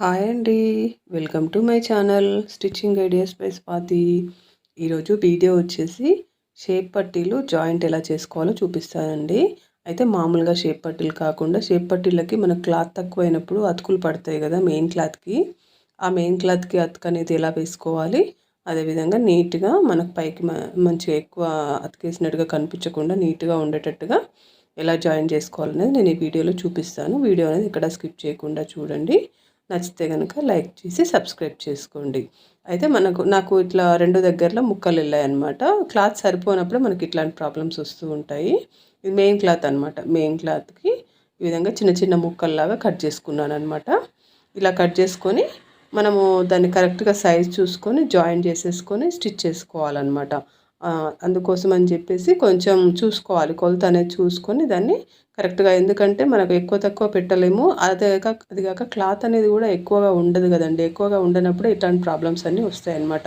Hi అండి. Welcome to my channel stitching ideas by Swathi. ఈరోజు video వచ్చేసి షేప్ పట్టీలు జాయింట్ ఎలా చేసుకోవాలో చూపిస్తానండి. అయితే మామూలుగా షేప్ పట్టీలు కాకుండా షేప్ పట్టీలకి మనకు క్లాత్ తక్కువైనప్పుడు అతుకులు పడతాయి కదా మెయిన్ క్లాత్కి. ఆ మెయిన్ క్లాత్కి అతుకు అనేది ఎలా వేసుకోవాలి, అదేవిధంగా నీట్గా మనకు పైకి మంచిగా ఎక్కువ అతికేసినట్టుగా కనిపించకుండా నీట్గా ఉండేటట్టుగా ఎలా జాయిన్ చేసుకోవాలనేది నేను ఈ వీడియోలో చూపిస్తాను. వీడియో అనేది ఇక్కడ స్కిప్ చేయకుండా చూడండి. నచ్చితే కనుక లైక్ చేసి సబ్స్క్రైబ్ చేసుకోండి. అయితే నాకు ఇట్లా రెండు దగ్గరలో ముక్కలు వెళ్ళాయన్నమాట. క్లాత్ సరిపోనప్పుడు మనకి ఇట్లాంటి ప్రాబ్లమ్స్ వస్తూ ఉంటాయి. ఇది మెయిన్ క్లాత్ అనమాట. మెయిన్ క్లాత్కి ఈ విధంగా చిన్న చిన్న ముక్కల్లాగా కట్ చేసుకున్నాను అనమాట. ఇలా కట్ చేసుకొని మనము దాన్ని కరెక్ట్గా సైజ్ చూసుకొని జాయిన్ చేసేసుకొని స్టిచ్ చేసుకోవాలన్నమాట. అందుకోసం అని చెప్పేసి కొంచెం చూసుకోవాలి, కొలత అనేది చూసుకొని దాన్ని కరెక్ట్గా. ఎందుకంటే మనకు ఎక్కువ తక్కువ పెట్టలేము. అది కాక క్లాత్ అనేది కూడా ఎక్కువగా ఉండదు కదండి. ఎక్కువగా ఉండనప్పుడు ఇట్లాంటి ప్రాబ్లమ్స్ అన్నీ వస్తాయి అన్నమాట.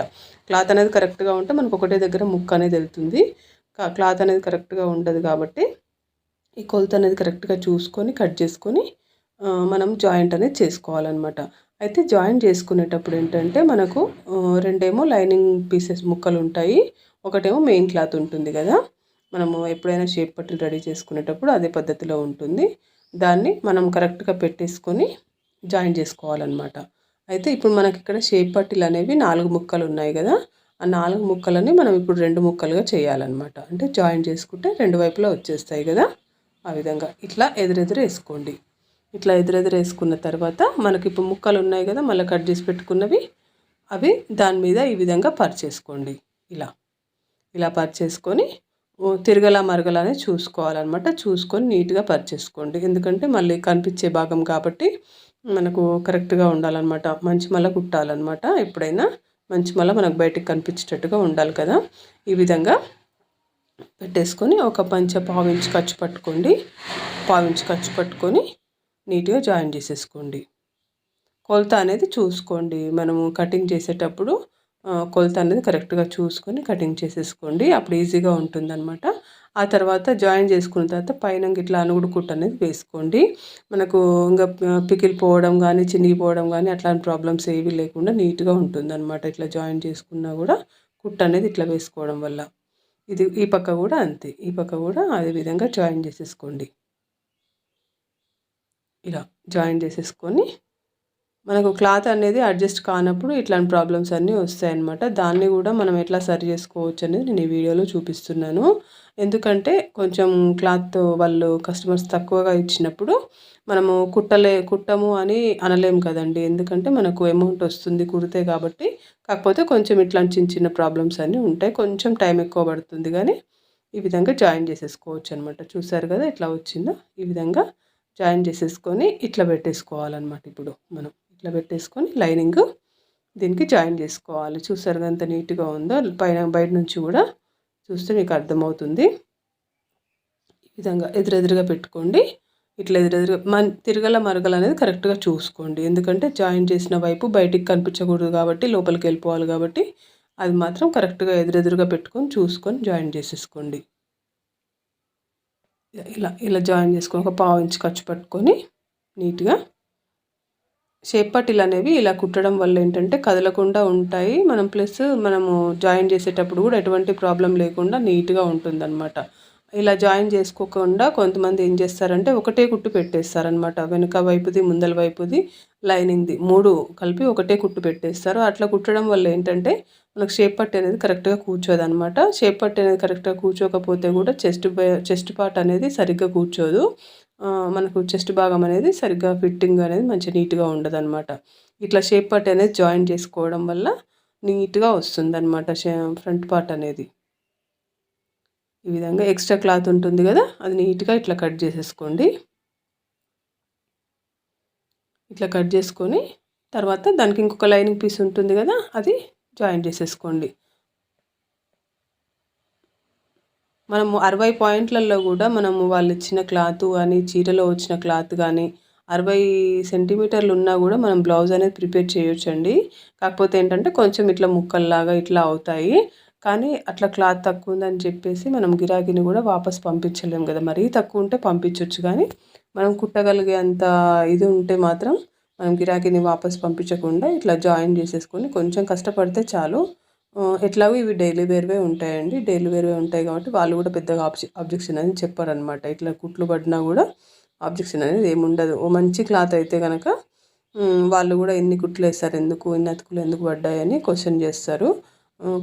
క్లాత్ అనేది కరెక్ట్గా ఉంటే మనకు ఒకటే దగ్గర ముక్క అనేది వెళ్తుంది. క్లాత్ అనేది కరెక్ట్గా ఉండదు కాబట్టి ఈ కొలత అనేది కరెక్ట్గా చూసుకొని కట్ చేసుకొని మనం జాయింట్ అనేది చేసుకోవాలన్నమాట. అయితే జాయింట్ చేసుకునేటప్పుడు ఏంటంటే మనకు రెండేమో లైనింగ్ పీసెస్ ముక్కలు ఉంటాయి, ఒకటేమో మెయిన్ క్లాత్ ఉంటుంది కదా. మనము ఎప్పుడైనా షేప్ పట్టీలు రెడీ చేసుకునేటప్పుడు అదే పద్ధతిలో ఉంటుంది. దాన్ని మనం కరెక్ట్గా పెట్టేసుకొని జాయిన్ చేసుకోవాలన్నమాట. అయితే ఇప్పుడు మనకి ఇక్కడ షేప్ పట్టీలు అనేవి 4 ముక్కలు ఉన్నాయి కదా. ఆ 4 ముక్కలని మనం ఇప్పుడు 2 ముక్కలుగా చేయాలన్నమాట. అంటే జాయిన్ చేసుకుంటే రెండు వైపులా వచ్చేస్తాయి కదా. ఆ విధంగా ఇట్లా ఎదురెదురు వేసుకోండి. ఇట్లా ఎదురెదురు వేసుకున్న తర్వాత మనకి ఇప్పుడు ముక్కలు ఉన్నాయి కదా మళ్ళీ కట్ చేసి పెట్టుకున్నవి, అవి దాని మీద ఈ విధంగా పరిచేసుకోండి. ఇలా పరిచేసుకొని తిరగలా మరగలా అనేది చూసుకోవాలన్నమాట. చూసుకొని నీట్గా పరిచేసుకోండి. ఎందుకంటే మళ్ళీ కనిపించే భాగం కాబట్టి మనకు కరెక్ట్గా ఉండాలన్నమాట. మంచి మళ్ళీ కుట్టాలన్నమాట. ఎప్పుడైనా మంచి మళ్ళీ మనకు బయటికి కనిపించేటట్టుగా ఉండాలి కదా. ఈ విధంగా పెట్టేసుకొని ఒక పావించి ఖర్చు పట్టుకోండి. పావించి ఖర్చు పట్టుకొని నీట్గా జాయిన్ చేసేసుకోండి. కొలత అనేది చూసుకోండి. మనము కటింగ్ చేసేటప్పుడు కొలత అనేది కరెక్ట్గా చూసుకొని కటింగ్ చేసేసుకోండి. అప్పుడు ఈజీగా ఉంటుందన్నమాట. ఆ తర్వాత జాయిన్ చేసుకున్న తర్వాత పైన ఇట్లా అనుగుడు కుట్టు అనేది వేసుకోండి. మనకు ఇంకా పికిలిపోవడం కానీ చినిగిపోవడం కానీ అట్లాంటి ప్రాబ్లమ్స్ ఏవి లేకుండా నీట్గా ఉంటుందన్నమాట. ఇట్లా జాయిన్ చేసుకున్నా కూడా కుట్టు అనేది ఇట్లా వేసుకోవడం వల్ల. ఈ పక్క కూడా అంతే, ఈ పక్క కూడా అదే విధంగా జాయిన్ చేసేసుకోండి. ఇలా జాయిన్ చేసేసుకొని మనకు క్లాత్ అనేది అడ్జస్ట్ కానప్పుడు ఇట్లాంటి ప్రాబ్లమ్స్ అన్నీ వస్తాయన్నమాట. దాన్ని కూడా మనం ఎట్లా సరి చేసుకోవచ్చు అనేది నేను ఈ వీడియోలో చూపిస్తున్నాను. ఎందుకంటే కొంచెం క్లాత్ వాళ్ళు కస్టమర్స్ తక్కువగా ఇచ్చినప్పుడు మనము కుట్టము అని అనలేము కదండి. ఎందుకంటే మనకు అమౌంట్ వస్తుంది కుడితే కాబట్టి. కాకపోతే కొంచెం ఇట్లాంటి చిన్న చిన్న ప్రాబ్లమ్స్ అన్నీ ఉంటాయి. కొంచెం టైం ఎక్కువ పడుతుంది కానీ ఈ విధంగా జాయిన్ చేసేసుకోవచ్చు అనమాట. చూసారు కదా ఎట్లా వచ్చిందో. ఈ విధంగా జాయిన్ చేసేసుకొని ఇట్లా పెట్టేసుకోవాలన్నమాట. ఇప్పుడు మనం ఇట్లా పెట్టేసుకొని లైనింగ్ దీనికి జాయిన్ చేసుకోవాలి. చూసారు ఎంత నీట్గా ఉందో. బయట నుంచి కూడా చూస్తే మీకు అర్థమవుతుంది. ఈ విధంగా ఎదురెదురుగా పెట్టుకోండి. ఇట్లా ఎదురెదురుగా తిరగల మరగల అనేది కరెక్ట్గా చూసుకోండి. ఎందుకంటే జాయిన్ చేసిన వైపు బయటికి కనిపించకూడదు కాబట్టి, లోపలికి వెళ్ళిపోవాలి కాబట్టి అది మాత్రం కరెక్ట్గా ఎదురెదురుగా పెట్టుకొని చూసుకొని జాయిన్ చేసేసుకోండి. ఇలా జాయిన్ చేసుకొని ఒక పావించి ఖర్చు పట్టుకొని నీట్గా షేప్ పట్టీలు అనేవి ఇలా కుట్టడం వల్ల ఏంటంటే కదలకుండా ఉంటాయి. మనము జాయిన్ చేసేటప్పుడు కూడా ఎటువంటి ప్రాబ్లం లేకుండా నీట్గా ఉంటుందన్నమాట. ఇలా జాయిన్ చేసుకోకుండా కొంతమంది ఏం చేస్తారంటే ఒకటే కుట్టు పెట్టేస్తారనమాట. వెనుక వైపుది ముందల వైపుది లైనింగ్ది 3 కలిపి ఒకటే కుట్టు పెట్టేస్తారు. అట్లా కుట్టడం వల్ల ఏంటంటే మనకు షేప్ పట్టీ అనేది కరెక్ట్గా కూర్చోదనమాట. షేప్ పట్టీ అనేది కరెక్ట్గా కూర్చోకపోతే కూడా చెస్ట్ పార్ట్ అనేది సరిగ్గా కూర్చోదు. మనకు చెస్ట్ భాగం అనేది సరిగ్గా ఫిట్టింగ్ అనేది మంచి నీట్గా ఉండదన్నమాట. ఇట్లా షేప్ పట్టీ అనేది జాయిన్ చేసుకోవడం వల్ల నీట్గా వస్తుందన్నమాట ఫ్రంట్ పార్ట్ అనేది. ఈ విధంగా ఎక్స్ట్రా క్లాత్ ఉంటుంది కదా, అది నీట్గా ఇట్లా కట్ చేసేసుకోండి. ఇట్లా కట్ చేసుకొని తర్వాత దానికి ఇంకొక లైనింగ్ పీస్ ఉంటుంది కదా, అది జాయిన్ చేసేసుకోండి. మనము 60 పాయింట్లలో కూడా మనము వాళ్ళు ఇచ్చిన క్లాత్ కానీ చీరలో వచ్చిన క్లాత్ కానీ 60 సెంటీమీటర్లు ఉన్నా కూడా మనం బ్లౌజ్ అనేది ప్రిపేర్ చేయొచ్చండి. కాకపోతే ఏంటంటే కొంచెం ఇట్లా ముక్కల్లాగా ఇట్లా అవుతాయి. కానీ అట్లా క్లాత్ తక్కువ ఉందని చెప్పేసి మనం గిరాకీని కూడా వాపస్ పంపించలేము కదా. మరీ తక్కువ ఉంటే పంపించవచ్చు, కానీ మనం కుట్టగలిగే అంత ఇది ఉంటే మాత్రం మనం గిరాకీని వాపస్ పంపించకుండా ఇట్లా జాయిన్ చేసేసుకొని కొంచెం కష్టపడితే చాలు. ఎట్లాగో ఇవి డైలీ వేర్వే ఉంటాయండి. డైలీ వేర్వే ఉంటాయి కాబట్టి వాళ్ళు కూడా పెద్దగా ఆబ్జెక్షన్ అని చెప్పారనమాట. ఇట్లా కుట్లు పడినా కూడా ఆబ్జెక్షన్ అనేది ఏముండదు. ఓ మంచి క్లాత్ అయితే కనుక వాళ్ళు కూడా ఎన్ని కుట్లు వేస్తారు, ఎందుకు ఇన్ని అతుకులు ఎందుకు పడ్డాయని క్వశ్చన్ చేస్తారు.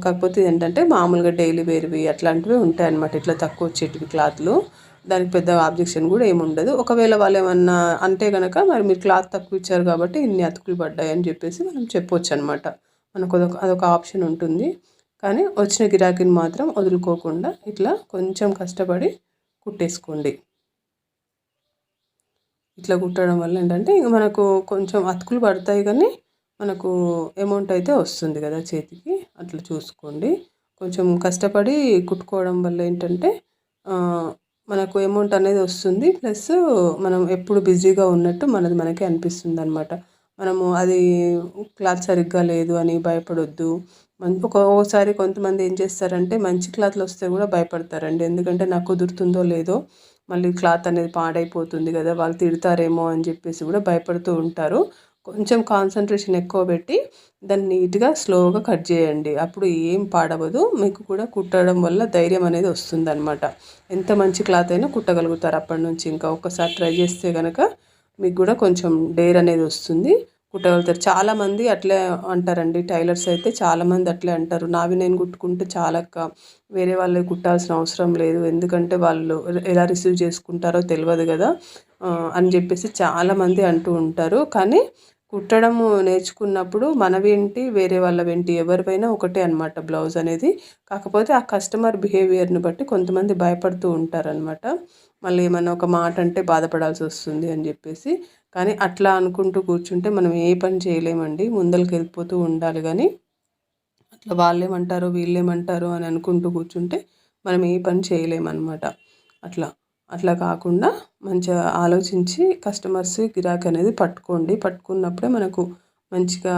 కాకపోతే ఏంటంటే మామూలుగా డైలీ వేర్వి అట్లాంటివి ఉంటాయన్నమాట. ఇట్లా తక్కువ వచ్చేటివి క్లాత్లు, దానికి పెద్ద ఆబ్జెక్షన్ కూడా ఏముండదు. ఒకవేళ వాళ్ళు ఏమన్నా అంటే కనుక మరి మీరు క్లాత్ తక్కువ ఇచ్చారు కాబట్టి ఇన్ని అతుకులు పడ్డాయి అని చెప్పేసి మనం చెప్పొచ్చు అనమాట. మనకు అదొక ఆప్షన్ ఉంటుంది. కానీ వచ్చిన గిరాకీని మాత్రం వదులుకోకుండా ఇట్లా కొంచెం కష్టపడి కుట్టేసుకోండి. ఇట్లా కుట్టడం వల్ల ఏంటంటే ఇంక మనకు కొంచెం అతుకులు పడతాయి కానీ మనకు అమౌంట్ అయితే వస్తుంది కదా చేతికి. అట్లా చూసుకోండి. కొంచెం కష్టపడి కుట్టుకోవడం వల్ల ఏంటంటే మనకు అమౌంట్ అనేది వస్తుంది. ప్లస్ మనం ఎప్పుడు బిజీగా ఉన్నట్టు మనకే అనిపిస్తుంది అనమాట. మనము అది క్లాత్ సరిగ్గా లేదు అని భయపడొద్దు. ఒక్కోసారి కొంతమంది ఏం చేస్తారంటే మంచి క్లాత్లు వస్తే కూడా భయపడతారండి. ఎందుకంటే నాకు కుదురుతుందో లేదో, మళ్ళీ క్లాత్ అనేది పాడైపోతుంది కదా, వాళ్ళు తిడతారేమో అని చెప్పేసి కూడా భయపడుతూ ఉంటారు. కొంచెం కాన్సన్ట్రేషన్ ఎక్కువ పెట్టి దాన్ని నీట్గా స్లోగా కట్ చేయండి. అప్పుడు ఏం పాడవదు. మీకు కూడా కుట్టడం వల్ల ధైర్యం అనేది వస్తుంది అనమాట. ఎంత మంచి క్లాత్ అయినా కుట్టగలుగుతారు అప్పటి నుంచి. ఇంకా ఒక్కసారి ట్రై చేస్తే కనుక మీకు కూడా కొంచెం డేర్ అనేది వస్తుంది, కుట్టగలుగుతారు. చాలామంది అట్లే అంటారండి. టైలర్స్ అయితే చాలామంది అట్లే అంటారు, నావి నేను కుట్టుకుంటే చాలక్క, వేరే వాళ్ళకి కుట్టాల్సిన అవసరం లేదు, ఎందుకంటే వాళ్ళు ఎలా రిసీవ్ చేసుకుంటారో తెలియదు కదా అని చెప్పేసి చాలామంది అంటూ ఉంటారు. కానీ కుట్టడము నేర్చుకున్నప్పుడు మనవేంటి వేరే వాళ్ళవేంటి ఎవరివైనా ఒకటే అనమాట బ్లౌజ్ అనేది. కాకపోతే ఆ కస్టమర్ బిహేవియర్ని బట్టి కొంతమంది భయపడుతూ ఉంటారనమాట. మళ్ళీ ఏమన్నా ఒక మాట అంటే బాధపడాల్సి వస్తుంది అని చెప్పేసి. కానీ అట్లా అనుకుంటూ కూర్చుంటే మనం ఏ పని చేయలేమండి. ముందరికి వెళ్ళిపోతూ ఉండాలి. కానీ అట్లా వాళ్ళేమంటారో వీళ్ళేమంటారో అని అనుకుంటూ కూర్చుంటే మనం ఏ పని చేయలేమన్నమాట. అట్లా కాకుండా మంచిగా ఆలోచించి కస్టమర్స్ గిరాకీ అనేది పట్టుకున్నప్పుడే మనకు మంచిగా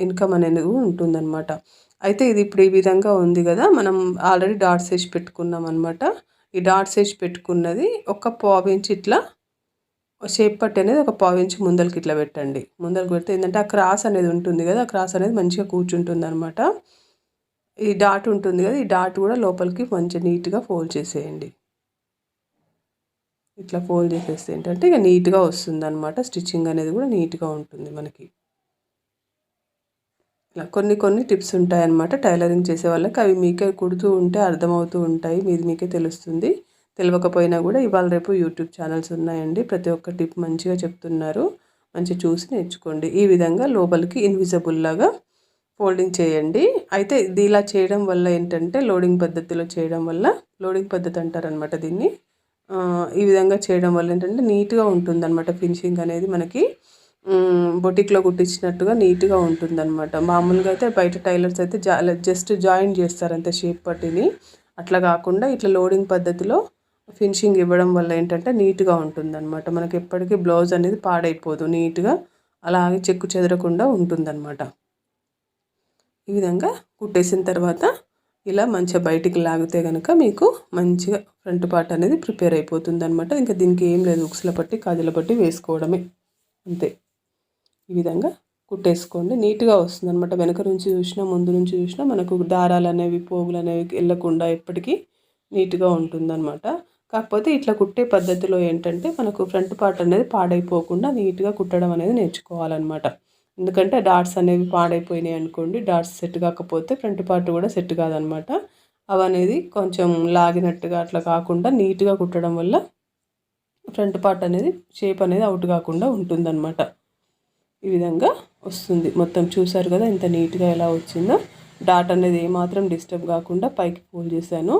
ఇన్కమ్ అనేది ఉంటుందన్నమాట. అయితే ఇది ఇప్పుడు ఈ విధంగా ఉంది కదా, మనం ఆల్రెడీ డాట్స్ వేసి పెట్టుకున్నాం అనమాట. ఈ డాట్స్ వేసి పెట్టుకున్నది ఒక పావించి ఇట్లా షేప్ పట్టి అనేది ఒక పావించి ముందరికి ఇట్లా పెట్టండి. ముందరికి పెడితే ఏంటంటే ఆ క్రాస్ అనేది ఉంటుంది కదా, ఆ క్రాస్ అనేది మంచిగా కూర్చుంటుంది అనమాట. ఈ డాట్ ఉంటుంది కదా, ఈ డాట్ కూడా లోపలికి మంచిగా నీట్గా ఫోల్డ్ చేసేయండి. ఇట్లా ఫోల్డ్ చేసేస్తే ఏంటంటే ఇక నీట్గా వస్తుంది అనమాట. స్టిచ్చింగ్ అనేది కూడా నీట్గా ఉంటుంది మనకి. ఇలా కొన్ని టిప్స్ ఉంటాయన్నమాట టైలరింగ్ చేసే వాళ్ళకి. అవి మీకే కుడుతూ ఉంటే అర్థమవుతూ ఉంటాయి, మీకే తెలుస్తుంది. తెలియకపోయినా కూడా ఇవాళ రేపు యూట్యూబ్ ఛానల్స్ ఉన్నాయండి, ప్రతి ఒక్క టిప్ మంచిగా చెప్తున్నారు. మంచిగా చూసి నేర్చుకోండి. ఈ విధంగా లోపలికి ఇన్విజిబుల్ లాగా ఫోల్డింగ్ చేయండి. అయితే ఇది ఇలా చేయడం వల్ల ఏంటంటే లోడింగ్ పద్ధతిలో చేయడం వల్ల, లోడింగ్ పద్ధతి అంటారనమాట దీన్ని. ఈ విధంగా చేయడం వల్ల ఏంటంటే నీట్గా ఉంటుందన్నమాట. ఫినిషింగ్ అనేది మనకి బొటిక్లో కుట్టించినట్టుగా నీట్గా ఉంటుందన్నమాట. మామూలుగా అయితే బయట టైలర్స్ అయితే జస్ట్ జాయిన్ చేస్తారంతే షేప్ పట్టిని. అట్లా కాకుండా ఇట్లా లోడింగ్ పద్ధతిలో ఫినిషింగ్ ఇవ్వడం వల్ల ఏంటంటే నీట్గా ఉంటుందన్నమాట. మనకి ఎప్పటికీ బ్లౌజ్ అనేది పాడైపోదు, నీట్గా అలాగే చెక్కు చెదరకుండా ఉంటుందన్నమాట. ఈ విధంగా కుట్టేసిన తర్వాత ఇలా మంచిగా బయటికి లాగితే కనుక మీకు మంచిగా ఫ్రంట్ పార్ట్ అనేది ప్రిపేర్ అయిపోతుంది అనమాట. ఇంకా దీనికి ఏం లేదు, ఉక్సుల పట్టి కాజల పట్టి వేసుకోవడమే అంతే. ఈ విధంగా కుట్టేసుకోండి, నీట్గా వస్తుంది అనమాట. వెనక నుంచి చూసినా ముందు నుంచి చూసినా మనకు దారాలు అనేవి పోగులు అనేవి వెళ్ళకుండా ఎప్పటికీ నీట్గా ఉంటుందన్నమాట. కాకపోతే ఇట్లా కుట్టే పద్ధతిలో ఏంటంటే మనకు ఫ్రంట్ పార్ట్ అనేది పాడైపోకుండా నీట్గా కుట్టడం అనేది నేర్చుకోవాలన్నమాట. ఎందుకంటే డాట్స్ అనేవి పాడైపోయినాయి అనుకోండి, డాట్స్ సెట్ కాకపోతే ఫ్రంట్ పార్ట్ కూడా సెట్ కాదనమాట. అవి అనేది కొంచెం లాగినట్టుగా అట్లా కాకుండా నీట్గా కుట్టడం వల్ల ఫ్రంట్ పార్ట్ అనేది షేప్ అనేది అవుట్ కాకుండా ఉంటుందన్నమాట. ఈ విధంగా వస్తుంది. మొత్తం చూసారు కదా ఎంత నీట్గా ఎలా వచ్చిందో. డాట్ అనేది ఏమాత్రం డిస్టర్బ్ కాకుండా పైకి ఫోల్డ్ చేశాను.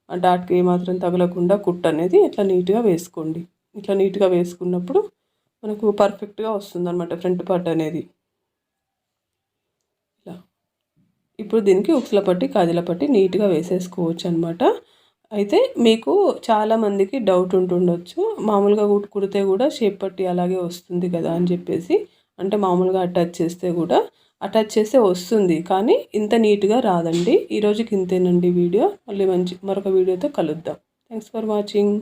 ఆ డాట్కి ఏమాత్రం తగలకుండా కుట్ అనేది ఇట్లా నీట్గా వేసుకోండి. ఇట్లా నీట్గా వేసుకున్నప్పుడు మనకు పర్ఫెక్ట్గా వస్తుంది అనమాట ఫ్రంట్ పార్ట్ అనేది. ఇలా ఇప్పుడు దీనికి ఉక్సుల పట్టి కాజల పట్టి నీట్గా వేసేసుకోవచ్చు అనమాట. అయితే మీకు చాలామందికి డౌట్ ఉంటుండొచ్చు, మామూలుగా కుడితే కూడా షేప్ పట్టి అలాగే వస్తుంది కదా అని చెప్పేసి. అంటే మామూలుగా అటాచ్ చేస్తే వస్తుంది, కానీ ఇంత నీట్గా రాదండి. ఈరోజుకి ఇంతేనండి వీడియో. మళ్ళీ మరొక వీడియోతో కలుద్దాం. Thanks for watching.